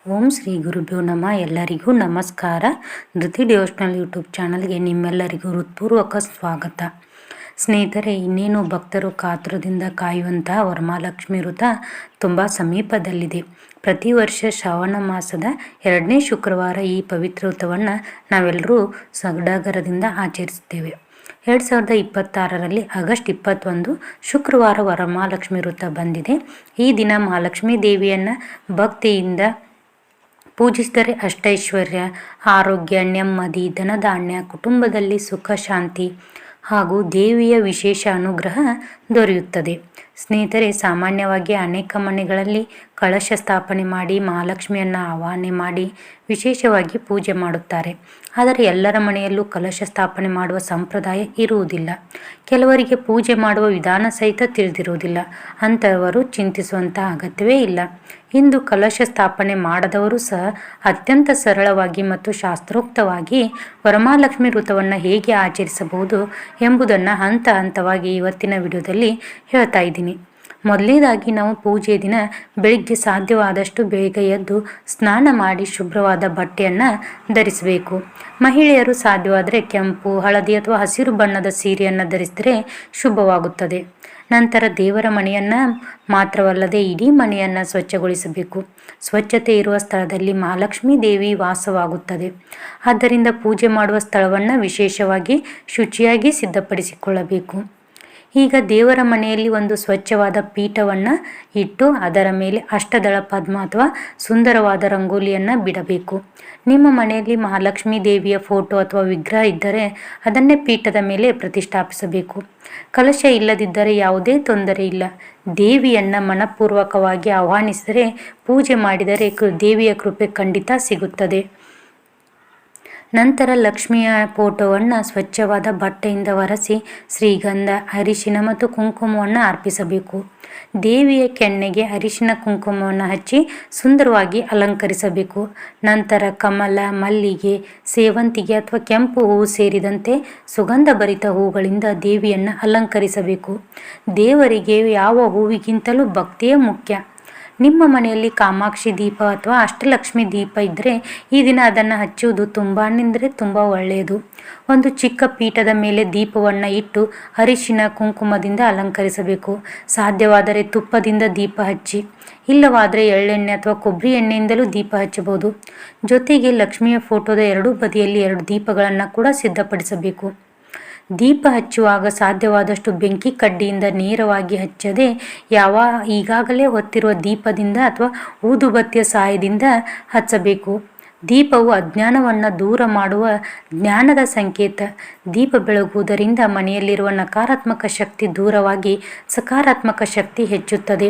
ಓಂ ಶ್ರೀ ಗುರುಭ್ಯೋ ನಮಃ. ಎಲ್ಲರಿಗೂ ನಮಸ್ಕಾರ. ಧೃತಿ ಡಿವೋಷನಲ್ ಯೂಟ್ಯೂಬ್ ಚಾನಲ್ಗೆ ನಿಮ್ಮೆಲ್ಲರಿಗೂ ಹೃತ್ಪೂರ್ವಕ ಸ್ವಾಗತ. ಸ್ನೇಹಿತರೆ, ಇನ್ನೇನು ಭಕ್ತರು ಕಾತುರದಿಂದ ಕಾಯುವಂತಹ ವರಮಹಾಲಕ್ಷ್ಮಿ ವ್ರತ ತುಂಬ ಸಮೀಪದಲ್ಲಿದೆ. ಪ್ರತಿ ವರ್ಷ ಶ್ರಾವಣ ಮಾಸದ 2ನೇ ಶುಕ್ರವಾರ ಈ ಪವಿತ್ರ ವ್ರತವನ್ನು ನಾವೆಲ್ಲರೂ ಸಡಗರದಿಂದ ಆಚರಿಸುತ್ತೇವೆ. 2026ರಲ್ಲಿ ಆಗಸ್ಟ್ 21 ಶುಕ್ರವಾರ ವರಮಹಾಲಕ್ಷ್ಮಿ ವ್ರತ ಬಂದಿದೆ. ಈ ದಿನ ಮಹಾಲಕ್ಷ್ಮೀ ದೇವಿಯನ್ನು ಭಕ್ತಿಯಿಂದ ಪೂಜಿಸಿದರೆ ಅಷ್ಟೈಶ್ವರ್ಯ, ಆರೋಗ್ಯ, ನೆಮ್ಮದಿ, ಧನಧಾನ್ಯ, ಕುಟುಂಬದಲ್ಲಿ ಸುಖ ಶಾಂತಿ ಹಾಗೂ ದೇವಿಯ ವಿಶೇಷ ಅನುಗ್ರಹ ದೊರೆಯುತ್ತದೆ. ಸ್ನೇಹಿತರೆ, ಸಾಮಾನ್ಯವಾಗಿ ಅನೇಕ ಮನೆಗಳಲ್ಲಿ ಕಳಶ ಸ್ಥಾಪನೆ ಮಾಡಿ ಮಹಾಲಕ್ಷ್ಮಿಯನ್ನು ಆವಾಹನೆ ಮಾಡಿ ವಿಶೇಷವಾಗಿ ಪೂಜೆ ಮಾಡುತ್ತಾರೆ. ಆದರೆ ಎಲ್ಲರ ಮನೆಯಲ್ಲೂ ಕಲಶ ಸ್ಥಾಪನೆ ಮಾಡುವ ಸಂಪ್ರದಾಯ ಇರುವುದಿಲ್ಲ. ಕೆಲವರಿಗೆ ಪೂಜೆ ಮಾಡುವ ವಿಧಾನ ಸಹಿತ ತಿಳಿದಿರುವುದಿಲ್ಲ. ಅಂಥವರು ಚಿಂತಿಸುವಂತಹ ಅಗತ್ಯವೇ ಇಲ್ಲ. ಇಂದು ಕಲಶ ಸ್ಥಾಪನೆ ಮಾಡದವರು ಸಹ ಅತ್ಯಂತ ಸರಳವಾಗಿ ಮತ್ತು ಶಾಸ್ತ್ರೋಕ್ತವಾಗಿ ವರಮಹಾಲಕ್ಷ್ಮಿ ವ್ರತವನ್ನು ಹೇಗೆ ಆಚರಿಸಬಹುದು ಎಂಬುದನ್ನು ಹಂತ ಹಂತವಾಗಿ ಇವತ್ತಿನ ವಿಡಿಯೋದಲ್ಲಿ ಹೇಳ್ತಾ ಇದ್ದೀನಿ. ಮೊದಲನೇದಾಗಿ ನಾವು ಪೂಜೆ ದಿನ ಬೆಳಿಗ್ಗೆ ಸಾಧ್ಯವಾದಷ್ಟು ಬೇಗ ಎದ್ದು ಸ್ನಾನ ಮಾಡಿ ಶುಭ್ರವಾದ ಬಟ್ಟೆಯನ್ನು ಧರಿಸಬೇಕು. ಮಹಿಳೆಯರು ಸಾಧ್ಯವಾದರೆ ಕೆಂಪು, ಹಳದಿ ಅಥವಾ ಹಸಿರು ಬಣ್ಣದ ಸೀರೆಯನ್ನು ಧರಿಸಿದರೆ ಶುಭವಾಗುತ್ತದೆ. ನಂತರ ದೇವರ ಮನೆಯನ್ನು ಮಾತ್ರವಲ್ಲದೆ ಇಡೀ ಮನೆಯನ್ನು ಸ್ವಚ್ಛಗೊಳಿಸಬೇಕು. ಸ್ವಚ್ಛತೆ ಇರುವ ಸ್ಥಳದಲ್ಲಿ ಮಹಾಲಕ್ಷ್ಮೀ ದೇವಿ ವಾಸವಾಗುತ್ತದೆ. ಆದ್ದರಿಂದ ಪೂಜೆ ಮಾಡುವ ಸ್ಥಳವನ್ನು ವಿಶೇಷವಾಗಿ ಶುಚಿಯಾಗಿ ಸಿದ್ಧಪಡಿಸಿಕೊಳ್ಳಬೇಕು. ಈಗ ದೇವರ ಮನೆಯಲ್ಲಿ ಒಂದು ಸ್ವಚ್ಛವಾದ ಪೀಠವನ್ನು ಇಟ್ಟು ಅದರ ಮೇಲೆ ಅಷ್ಟದಳ ಪದ್ಮ ಅಥವಾ ಸುಂದರವಾದ ರಂಗೋಲಿಯನ್ನು ಬಿಡಬೇಕು. ನಿಮ್ಮ ಮನೆಯಲ್ಲಿ ಮಹಾಲಕ್ಷ್ಮೀ ದೇವಿಯ ಫೋಟೋ ಅಥವಾ ವಿಗ್ರಹ ಇದ್ದರೆ ಅದನ್ನೇ ಪೀಠದ ಮೇಲೆ ಪ್ರತಿಷ್ಠಾಪಿಸಬೇಕು. ಕಲಶ ಇಲ್ಲದಿದ್ದರೆ ಯಾವುದೇ ತೊಂದರೆ ಇಲ್ಲ. ದೇವಿಯನ್ನು ಮನಪೂರ್ವಕವಾಗಿ ಆಹ್ವಾನಿಸಿದರೆ ಪೂಜೆ ಮಾಡಿದರೆ ದೇವಿಯ ಕೃಪೆ ಖಂಡಿತ ಸಿಗುತ್ತದೆ. ನಂತರ ಲಕ್ಷ್ಮಿಯ ಫೋಟೋವನ್ನು ಸ್ವಚ್ಛವಾದ ಬಟ್ಟೆಯಿಂದ ಒರೆಸಿ ಶ್ರೀಗಂಧ, ಅರಿಶಿನ ಮತ್ತು ಕುಂಕುಮವನ್ನು ಅರ್ಪಿಸಬೇಕು. ದೇವಿಯ ಕೆನ್ನೆಗೆ ಅರಿಶಿನ ಕುಂಕುಮವನ್ನು ಹಚ್ಚಿ ಸುಂದರವಾಗಿ ಅಲಂಕರಿಸಬೇಕು. ನಂತರ ಕಮಲ, ಮಲ್ಲಿಗೆ, ಸೇವಂತಿಗೆ ಅಥವಾ ಕೆಂಪು ಹೂವು ಸೇರಿದಂತೆ ಸುಗಂಧಭರಿತ ಹೂಗಳಿಂದ ದೇವಿಯನ್ನು ಅಲಂಕರಿಸಬೇಕು. ದೇವರಿಗೆ ಯಾವ ಹೂವಿಗಿಂತಲೂ ಭಕ್ತಿಯೇ ಮುಖ್ಯ. ನಿಮ್ಮ ಮನೆಯಲ್ಲಿ ಕಾಮಾಕ್ಷಿ ದೀಪ ಅಥವಾ ಅಷ್ಟಲಕ್ಷ್ಮಿ ದೀಪ ಇದ್ದರೆ ಈ ದಿನ ಅದನ್ನು ಹಚ್ಚುವುದು ತುಂಬ ಒಳ್ಳೆಯದು. ಒಂದು ಚಿಕ್ಕ ಪೀಠದ ಮೇಲೆ ದೀಪವನ್ನು ಇಟ್ಟು ಅರಿಶಿನ ಕುಂಕುಮದಿಂದ ಅಲಂಕರಿಸಬೇಕು. ಸಾಧ್ಯವಾದರೆ ತುಪ್ಪದಿಂದ ದೀಪ ಹಚ್ಚಿ, ಇಲ್ಲವಾದರೆ ಎಳ್ಳೆಣ್ಣೆ ಅಥವಾ ಕೊಬ್ಬರಿ ಎಣ್ಣೆಯಿಂದಲೂ ದೀಪ ಹಚ್ಚಬಹುದು. ಜೊತೆಗೆ ಲಕ್ಷ್ಮಿಯ ಫೋಟೋದ ಎರಡೂ ಬದಿಯಲ್ಲಿ 2 ದೀಪಗಳನ್ನು ಕೂಡ ಸಿದ್ಧಪಡಿಸಬೇಕು. ದೀಪ ಹಚ್ಚುವಾಗ ಸಾಧ್ಯವಾದಷ್ಟು ಬೆಂಕಿ ಕಡ್ಡಿಯಿಂದ ನೇರವಾಗಿ ಹಚ್ಚದೆ ಈಗಾಗಲೇ ಹೊತ್ತಿರುವ ದೀಪದಿಂದ ಅಥವಾ ಊದುಬತ್ತಿಯ ಸಹಾಯದಿಂದ ಹಚ್ಚಬೇಕು. ದೀಪವು ಅಜ್ಞಾನವನ್ನು ದೂರ ಮಾಡುವ ಜ್ಞಾನದ ಸಂಕೇತ. ದೀಪ ಬೆಳಗುವುದರಿಂದ ಮನೆಯಲ್ಲಿರುವ ನಕಾರಾತ್ಮಕ ಶಕ್ತಿ ದೂರವಾಗಿ ಸಕಾರಾತ್ಮಕ ಶಕ್ತಿ ಹೆಚ್ಚುತ್ತದೆ.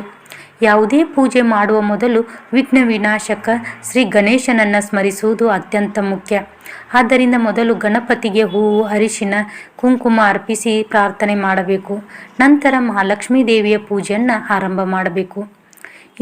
ಯಾವುದೇ ಪೂಜೆ ಮಾಡುವ ಮೊದಲು ವಿಘ್ನ ವಿನಾಶಕ ಶ್ರೀ ಗಣೇಶನನ್ನು ಸ್ಮರಿಸುವುದು ಅತ್ಯಂತ ಮುಖ್ಯ. ಆದ್ದರಿಂದ ಮೊದಲು ಗಣಪತಿಗೆ ಹೂವು, ಅರಿಶಿನ, ಕುಂಕುಮ ಅರ್ಪಿಸಿ ಪ್ರಾರ್ಥನೆ ಮಾಡಬೇಕು. ನಂತರ ಮಹಾಲಕ್ಷ್ಮೀ ದೇವಿಯ ಪೂಜೆಯನ್ನು ಆರಂಭ ಮಾಡಬೇಕು.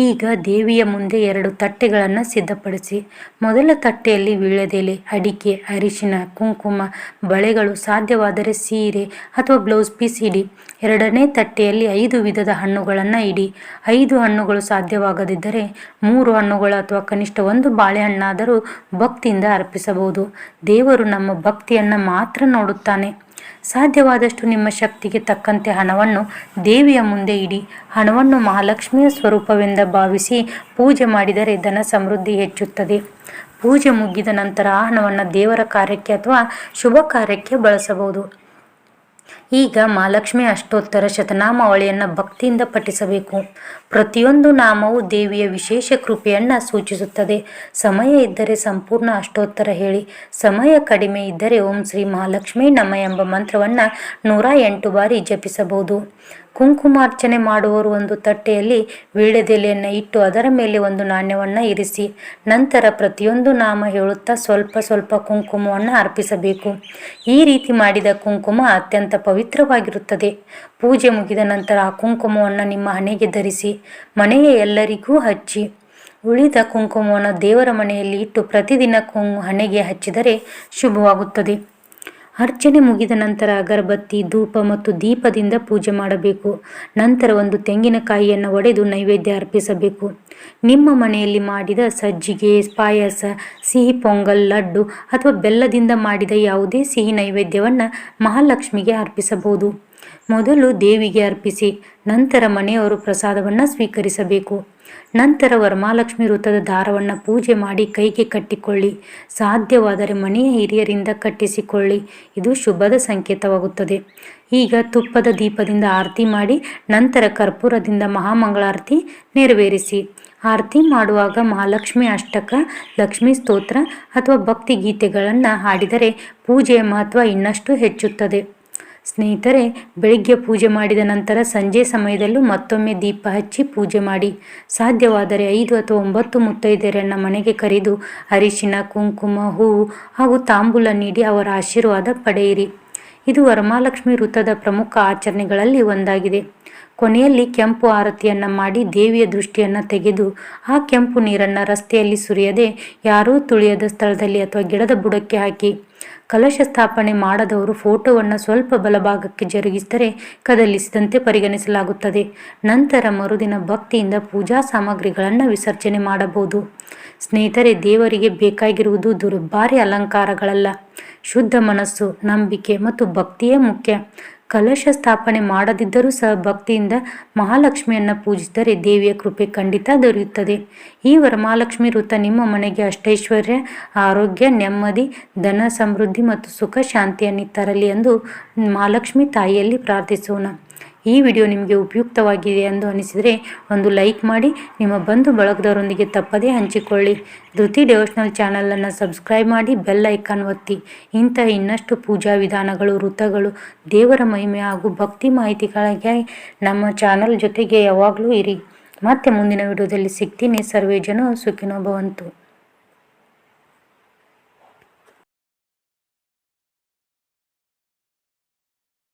ಈಗ ದೇವಿಯ ಮುಂದೆ 2 ತಟ್ಟೆಗಳನ್ನು ಸಿದ್ಧಪಡಿಸಿ. ಮೊದಲ ತಟ್ಟೆಯಲ್ಲಿ ವೀಳ್ಯದೆಲೆ, ಅಡಿಕೆ, ಅರಿಶಿನ, ಕುಂಕುಮ, ಬಳೆಗಳು, ಸಾಧ್ಯವಾದರೆ ಸೀರೆ ಅಥವಾ ಬ್ಲೌಸ್ ಪೀಸ್ ಇಡಿ. 2ನೇ ತಟ್ಟೆಯಲ್ಲಿ 5 ವಿಧದ ಹಣ್ಣುಗಳನ್ನು ಇಡಿ. 5 ಹಣ್ಣುಗಳು ಸಾಧ್ಯವಾಗದಿದ್ದರೆ 3 ಹಣ್ಣುಗಳು ಅಥವಾ ಕನಿಷ್ಠ 1 ಬಾಳೆಹಣ್ಣಾದರೂ ಭಕ್ತಿಯಿಂದ ಅರ್ಪಿಸಬಹುದು. ದೇವರು ನಮ್ಮ ಭಕ್ತಿಯನ್ನು ಮಾತ್ರ ನೋಡುತ್ತಾನೆ. ಸಾಧ್ಯವಾದಷ್ಟು ನಿಮ್ಮ ಶಕ್ತಿಗೆ ತಕ್ಕಂತೆ ಹಣವನ್ನು ದೇವಿಯ ಮುಂದೆ ಇಡಿ. ಹಣವನ್ನು ಮಹಾಲಕ್ಷ್ಮಿಯ ಸ್ವರೂಪವೆಂದು ಭಾವಿಸಿ ಪೂಜೆ ಮಾಡಿದರೆ ಧನ ಸಮೃದ್ಧಿ ಹೆಚ್ಚುತ್ತದೆ. ಪೂಜೆ ಮುಗಿದ ನಂತರ ಆ ಹಣವನ್ನು ದೇವರ ಕಾರ್ಯಕ್ಕೆ ಅಥವಾ ಶುಭ ಕಾರ್ಯಕ್ಕೆ ಬಳಸಬಹುದು. ಈಗ ಮಹಾಲಕ್ಷ್ಮಿ ಅಷ್ಟೋತ್ತರ ಶತನಾಮಾವಳಿಯನ್ನು ಭಕ್ತಿಯಿಂದ ಪಠಿಸಬೇಕು. ಪ್ರತಿಯೊಂದು ನಾಮವು ದೇವಿಯ ವಿಶೇಷ ಕೃಪೆಯನ್ನು ಸೂಚಿಸುತ್ತದೆ. ಸಮಯ ಇದ್ದರೆ ಸಂಪೂರ್ಣ ಅಷ್ಟೋತ್ತರ ಹೇಳಿ. ಸಮಯ ಕಡಿಮೆ ಇದ್ದರೆ ಓಂ ಶ್ರೀ ಮಹಾಲಕ್ಷ್ಮೀ ನಮಃ ಎಂಬ ಮಂತ್ರವನ್ನು 108 ಬಾರಿ ಜಪಿಸಬಹುದು. ಕುಂಕುಮಾರ್ಚನೆ ಮಾಡುವವರು ಒಂದು ತಟ್ಟೆಯಲ್ಲಿ ವೀಳ್ಯದೆಲೆಯನ್ನು ಇಟ್ಟು ಅದರ ಮೇಲೆ 1 ನಾಣ್ಯವನ್ನು ಇರಿಸಿ. ನಂತರ ಪ್ರತಿಯೊಂದು ನಾಮ ಹೇಳುತ್ತಾ ಸ್ವಲ್ಪ ಸ್ವಲ್ಪ ಕುಂಕುಮವನ್ನು ಅರ್ಪಿಸಬೇಕು. ಈ ರೀತಿ ಮಾಡಿದ ಕುಂಕುಮ ಅತ್ಯಂತ ಪವಿತ್ರವಾಗಿರುತ್ತದೆ. ಪೂಜೆ ಮುಗಿದ ನಂತರ ಆ ಕುಂಕುಮವನ್ನು ನಿಮ್ಮ ಹಣೆಗೆ ಧರಿಸಿ ಮನೆಯ ಎಲ್ಲರಿಗೂ ಹಚ್ಚಿ. ಉಳಿದ ಕುಂಕುಮವನ್ನು ದೇವರ ಮನೆಯಲ್ಲಿ ಇಟ್ಟು ಪ್ರತಿದಿನ ಹಣೆಗೆ ಹಚ್ಚಿದರೆ ಶುಭವಾಗುತ್ತದೆ. ಅರ್ಚನೆ ಮುಗಿದ ನಂತರ ಅಗರಬತ್ತಿ, ಧೂಪ ಮತ್ತು ದೀಪದಿಂದ ಪೂಜೆ ಮಾಡಬೇಕು. ನಂತರ ಒಂದು ತೆಂಗಿನಕಾಯಿಯನ್ನು ಒಡೆದು ನೈವೇದ್ಯ ಅರ್ಪಿಸಬೇಕು. ನಿಮ್ಮ ಮನೆಯಲ್ಲಿ ಮಾಡಿದ ಸಜ್ಜಿಗೆ, ಪಾಯಸ, ಸಿಹಿ ಪೊಂಗಲ್, ಲಡ್ಡು ಅಥವಾ ಬೆಲ್ಲದಿಂದ ಮಾಡಿದ ಯಾವುದೇ ಸಿಹಿ ನೈವೇದ್ಯವನ್ನು ಮಹಾಲಕ್ಷ್ಮಿಗೆ ಅರ್ಪಿಸಬಹುದು. ಮೊದಲು ದೇವಿಗೆ ಅರ್ಪಿಸಿ ನಂತರ ಮನೆಯವರು ಪ್ರಸಾದವನ್ನು ಸ್ವೀಕರಿಸಬೇಕು. ನಂತರ ವರಮಹಾಲಕ್ಷ್ಮಿ ವೃತ್ತದ ದಾರವನ್ನು ಪೂಜೆ ಮಾಡಿ ಕೈಗೆ ಕಟ್ಟಿಕೊಳ್ಳಿ. ಸಾಧ್ಯವಾದರೆ ಮನೆಯ ಹಿರಿಯರಿಂದ ಕಟ್ಟಿಸಿಕೊಳ್ಳಿ. ಇದು ಶುಭದ ಸಂಕೇತವಾಗುತ್ತದೆ. ಈಗ ತುಪ್ಪದ ದೀಪದಿಂದ ಆರತಿ ಮಾಡಿ ನಂತರ ಕರ್ಪೂರದಿಂದ ಮಹಾಮಂಗಳಾರತಿ ನೆರವೇರಿಸಿ. ಆರತಿ ಮಾಡುವಾಗ ಮಹಾಲಕ್ಷ್ಮಿ ಅಷ್ಟಕ, ಲಕ್ಷ್ಮೀ ಸ್ತೋತ್ರ ಅಥವಾ ಭಕ್ತಿ ಗೀತೆಗಳನ್ನು ಹಾಡಿದರೆ ಪೂಜೆಯ ಮಹತ್ವ ಇನ್ನಷ್ಟು ಹೆಚ್ಚುತ್ತದೆ. ಸ್ನೇಹಿತರೆ, ಬೆಳಿಗ್ಗೆ ಪೂಜೆ ಮಾಡಿದ ನಂತರ ಸಂಜೆ ಸಮಯದಲ್ಲೂ ಮತ್ತೊಮ್ಮೆ ದೀಪ ಹಚ್ಚಿ ಪೂಜೆ ಮಾಡಿ. ಸಾಧ್ಯವಾದರೆ 5 ಅಥವಾ 9 ಮುತ್ತೈದೆಯರನ್ನು ಮನೆಗೆ ಕರೆದು ಅರಿಶಿನ, ಕುಂಕುಮ, ಹೂವು ಹಾಗೂ ತಾಂಬೂಲ ನೀಡಿ ಅವರ ಆಶೀರ್ವಾದ ಪಡೆಯಿರಿ. ಇದು ವರಮಹಾಲಕ್ಷ್ಮಿ ವೃತ್ತದ ಪ್ರಮುಖ ಆಚರಣೆಗಳಲ್ಲಿ ಒಂದಾಗಿದೆ. ಕೊನೆಯಲ್ಲಿ ಕೆಂಪು ಆರತಿಯನ್ನು ಮಾಡಿ ದೇವಿಯ ದೃಷ್ಟಿಯನ್ನು ತೆಗೆದು ಆ ಕೆಂಪು ನೀರನ್ನು ರಸ್ತೆಯಲ್ಲಿ ಸುರಿಯದೆ ಯಾರೂ ತುಳಿಯದ ಸ್ಥಳದಲ್ಲಿ ಅಥವಾ ಗಿಡದ ಬುಡಕ್ಕೆ ಹಾಕಿ. ಕಲಶ ಸ್ಥಾಪನೆ ಮಾಡದವರು ಫೋಟೋವನ್ನು ಸ್ವಲ್ಪ ಬಲಭಾಗಕ್ಕೆ ಜರುಗಿಸಿದರೆ ಕದಲಿಸಿದಂತೆ ಪರಿಗಣಿಸಲಾಗುತ್ತದೆ. ನಂತರ ಮರುದಿನ ಭಕ್ತಿಯಿಂದ ಪೂಜಾ ಸಾಮಗ್ರಿಗಳನ್ನು ವಿಸರ್ಜನೆ ಮಾಡಬಹುದು. ಸ್ನೇಹಿತರೆ, ದೇವರಿಗೆ ಬೇಕಾಗಿರುವುದು ದುರ್ಬಾರಿ ಅಲಂಕಾರಗಳಲ್ಲ, ಶುದ್ಧ ಮನಸ್ಸು, ನಂಬಿಕೆ ಮತ್ತು ಭಕ್ತಿಯೇ ಮುಖ್ಯ. ಕಲಶ ಸ್ಥಾಪನೆ ಮಾಡದಿದ್ದರೂ ಸಹ ಭಕ್ತಿಯಿಂದ ಮಹಾಲಕ್ಷ್ಮಿಯನ್ನು ಪೂಜಿಸಿದರೆ ದೇವಿಯ ಕೃಪೆ ಖಂಡಿತ ದೊರೆಯುತ್ತದೆ. ಈ ವರಮಹಾಲಕ್ಷ್ಮಿ ವೃತ್ತ ನಿಮ್ಮ ಮನೆಗೆ ಅಷ್ಟೈಶ್ವರ್ಯ, ಆರೋಗ್ಯ, ನೆಮ್ಮದಿ, ಧನ ಸಮೃದ್ಧಿ ಮತ್ತು ಸುಖ ಶಾಂತಿಯನ್ನು ತರಲಿ ಎಂದು ಮಹಾಲಕ್ಷ್ಮಿ ತಾಯಿಯಲ್ಲಿ ಪ್ರಾರ್ಥಿಸೋಣ. ಈ ವಿಡಿಯೋ ನಿಮಗೆ ಉಪಯುಕ್ತವಾಗಿದೆ ಎಂದು ಅನಿಸಿದರೆ ಒಂದು ಲೈಕ್ ಮಾಡಿ, ನಿಮ್ಮ ಬಂಧು ಬಳಗದವರೊಂದಿಗೆ ತಪ್ಪದೇ ಹಂಚಿಕೊಳ್ಳಿ. ಧೃತಿ ಡಿವೋಷನಲ್ ಚಾನಲನ್ನು ಸಬ್ಸ್ಕ್ರೈಬ್ ಮಾಡಿ, ಬೆಲ್ ಐಕಾನ್ ಒತ್ತಿ. ಇಂತಹ ಇನ್ನಷ್ಟು ಪೂಜಾ ವಿಧಾನಗಳು, ವೃತ್ತಗಳು, ದೇವರ ಮಹಿಮೆ ಹಾಗೂ ಭಕ್ತಿ ಮಾಹಿತಿಗಳಿಗಾಗಿ ನಮ್ಮ ಚಾನಲ್ ಜೊತೆಗೆ ಯಾವಾಗಲೂ ಇರಿ. ಮತ್ತೆ ಮುಂದಿನ ವಿಡಿಯೋದಲ್ಲಿ ಸಿಗ್ತೀನಿ. ಸರ್ವೇ ಜನ ಸುಖಿನೋ ಭವಂತು.